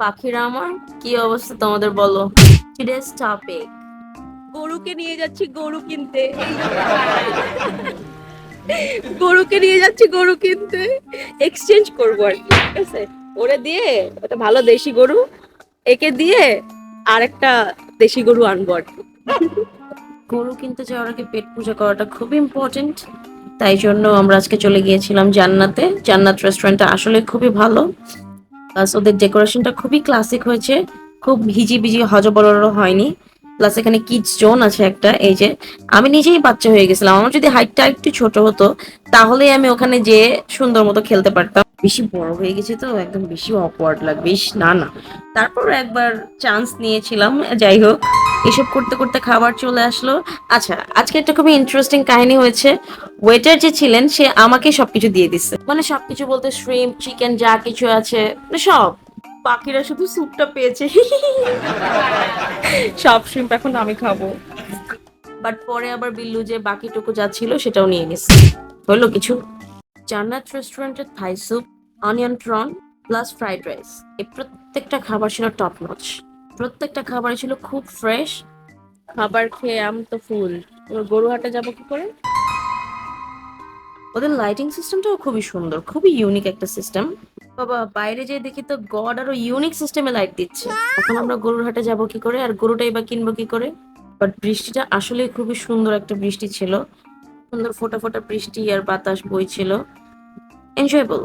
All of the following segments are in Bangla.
পাখিরা আমার, কি অবস্থা তোমাদের বলো? টুডেস টপিক, গরুকে নিয়ে যাচ্ছি গরু কিনতে গরুকে নিয়ে যাচ্ছি গরু কিনতে এক্সচেঞ্জ করবো আর কি, ঠিক আছে। ওরে দিয়ে ওটা ভালো দেশি গরু, একে দিয়ে আর একটা দেশি গরু আনবো আর কি। গরু কিনতে যাওয়ার আগে পেট পূজা করাটা খুব ইম্পর্টেন্ট। তাই জন্য আমরা আজকে চলে গিয়েছিলাম জান্নাতে। জান্নাত রেস্টুরেন্টটা আসলে খুবই ভালো, প্লাস ওদের ডেকোরেশনটা খুবই ক্লাসিক হয়েছে, খুব হিজিবিজি হজবরল হয়নি। প্লাস এখানে কিডস জোন আছে একটা, এই যে আমি নিজেই বাচ্চা হয়ে গেছিলাম। আমার যদি হাইটটা একটু ছোট হতো তাহলে আমি ওখানে যেয়ে সুন্দর মতো খেলতে পারতাম। বেশি বড় হয়ে গেছে তো একদম বেশি অকওয়ার্ড লাগবে, ইস না না। তারপর একবার চান্স নিয়েছিলাম, যাই হোক। এসব করতে করতে খাবার চলে আসলো। আচ্ছা, আজকে একটা খুবই ইন্টারেস্টিং কাহিনী হয়েছে। ওয়েটার যে ছিলেন সে আমাকে সবকিছু দিয়ে দিচ্ছে, মানে সবকিছু বলতে শ্রিম্প চিকেন যা কিছু আছে মানে সব। বাকিরা শুধু স্যুপটা পেয়েছে সব শ্রিম্প এখন আমি খাবো। বাট পরে আবার বিল্লু যে বাকিটুকু যা ছিল সেটাও নিয়ে গেছে। হলো কিছু। জান্নাত রেস্টুরেন্টের Thai soup, onion prawn plus fried rice, এই প্রত্যেকটা খাবার ছিল টপ নচ। প্রত্যেকটা খাবারই ছিল খুব ফ্রেশ। খাবার খেয়ে আম তো ফুল। এবার গরু হাটে যাবো কি করে? ওদের লাইটিং সিস্টেমটাও খুবই সুন্দর, খুবই ইউনিক একটা সিস্টেম। বাবা, বাইরে যেয়ে দেখি তো গড আরো ইউনিক সিস্টেমে লাইট দিচ্ছে। এখন আমরা গরুর হাটে যাবো কি করে, আর গরুটাই বা কিনবো কি করে? বাট বৃষ্টিটা আসলে খুবই সুন্দর একটা বৃষ্টি ছিল, সুন্দর ফোটা ফোটা বৃষ্টি আর বাতাস বইছিল, এনজয়েবল।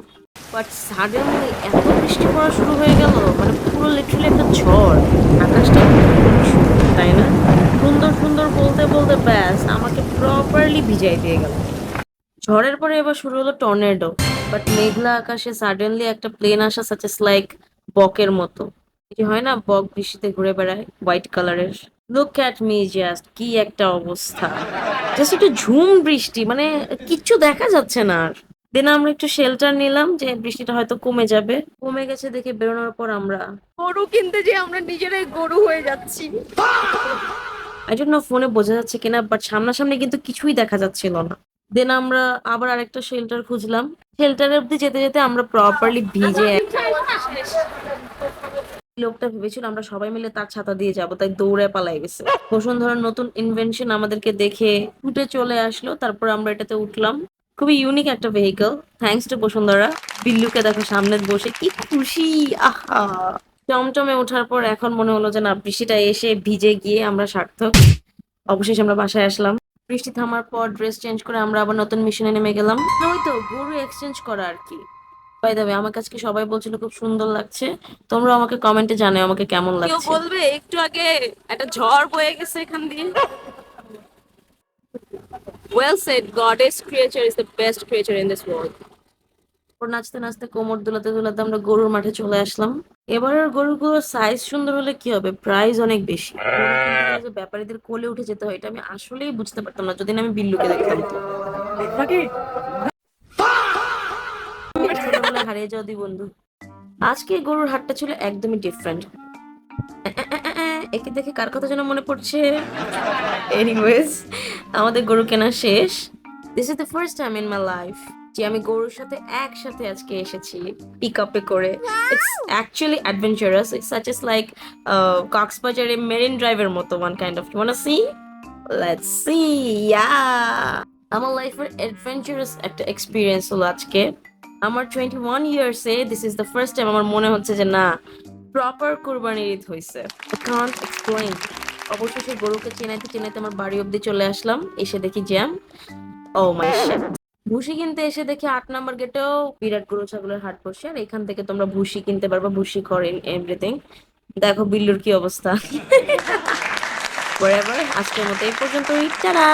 বাট সাডেনলি এত বৃষ্টি পড়া শুরু হয়ে গেল, মানে পুরো লিটারালি একটা ঝড়। আকাশটা খুবই সুন্দর, তাই না? সুন্দর সুন্দর বলতে বলতে ব্যাস আমাকে প্রপারলি ভিজাই দিয়ে গেল। ঝড়ের পরে এবার শুরু হলো টর্নেডো। বাট মেঘলা আকাশে সাডেনলি একটা প্লেন আসা সাচেস লাইক বকের মতো। এই যে হয় না বক বৃষ্টিতে ঘুরে বেড়ায়, হোয়াইট কালারের। লুক অ্যাট মি, জাস্ট কি একটা অবস্থা। জাস্ট একটু ঝুম বৃষ্টি, মানে কিচ্ছু দেখা যাচ্ছে না আর। দেন আমরা একটু শেল্টার নিলাম যে বৃষ্টিটা হয়তো কমে যাবে। কমে গেছে দেখে বেরোনোর পর আমরা গরু কিনতে যে আমরা নিজেরাই গরু হয়ে যাচ্ছি। আই ডোন্ট নো ফোনে বোঝা যাচ্ছে কিনা, বাট সামনাসামনি কিন্তু কিছুই দেখা যাচ্ছিল না। দেন আমরা আবার আরেকটা শেল্টার খুঁজলাম। শেল্টার অব্দি যেতে যেতে আমরা প্রপারলি ভিজে লোকটা ভেবেছিল আমরা সবাই মিলে তার ছাতা দিয়ে যাবো, তাই দৌড়ে পালাই গেছে। বসুন্ধরার নতুন ইনভেনশন আমাদেরকে দেখে উঠে চলে আসলো, তারপর আমরা এটাতে উঠলাম। খুবই ইউনিক একটা ভেহিকল, থ্যাঙ্কস টু বসুন্ধরা। বিল্লুকে দেখো সামনে বসে কি খুশি, আহা। টমটমে ওঠার পর এখন মনে হলো যে না, বৃষ্টিটা এসে ভিজে গিয়ে আমরা সার্থক। অবশেষে আমরা বাসায় আসলাম। বৃষ্টি থামার পর ড্রেস চেঞ্জ করে আমরা আবার নতুন মিশনে নেমে গেলাম। ওই তো গরু এক্সচেঞ্জ করা আর কি। বাই দ্য ওয়ে, আমার কাছে সবাই বলছিল খুব সুন্দর লাগছে। তোমরা আমাকে কমেন্টে জানাও আমাকে কেমন কেউ লাগছে। বলবে একটু আগে একটা ঝড় বয়ে গেছে এখান দিয়ে। Well said, goddess creature is the best creature in this world. ওর নাচতে নাচতে কোমর দুলাতে দুলাতে আমরা গরুর মাঠে চলে আসলাম। এবার আর গরুগুলোর সাইজ সুন্দর হলে কি হবে, প্রাইস অনেক বেশি। গরু কিনতে গেলে যে ব্যাপারীদের কোলে উঠে যেতে হয় এটা আমি আসলেই বুঝতে পারতাম না যদি না আমি বিল্লুকে দেখতাম তো। ছোটবেলায় হারিয়ে যাওয়া দুই বন্ধু। আজকে গরুর হাটটা ছিল একদমই ডিফারেন্ট। একে দেখে কার কথা যেন মনে পড়ছে। এনিওয়েজ, আমাদের গরু কেনা শেষ। This is the first time in my life যে আমি গরুর সাথে একসাথে আজকে এসেছি পিক আপে করে। It's actually adventurous, it's such as like কক্সবাজারে মেরিন ড্রাইভের মতো one kind of. You wanna see? Let's see. Yeah, আমার লাইফের অ্যাডভেঞ্চারাস একটা এক্সপিরিয়েন্স হলো আজকে। আমার 21 ইয়ার্সে this is the first time আমার মনে হচ্ছে যে না, প্রপার কুরবানির ঈদ হয়েছে। I can't explain. অবশেষে গরুকে চেনাইতে চেনাইতে আমার বাড়ি অব্দি চলে আসলাম। এসে দেখি জ্যাম। ও মাই শিট। ভুসি কিনতে এসে দেখি 8 নম্বর গেটেও বিরাট গরু ছাগলের হাট বসে, আর এখান থেকে তোমরা ভুসি কিনতে পারবা, ভুসি করেন এভরিথিং। দেখো বিল্লুর কি অবস্থা। Whatever, আজকের মতো এই পর্যন্তই, টাটা।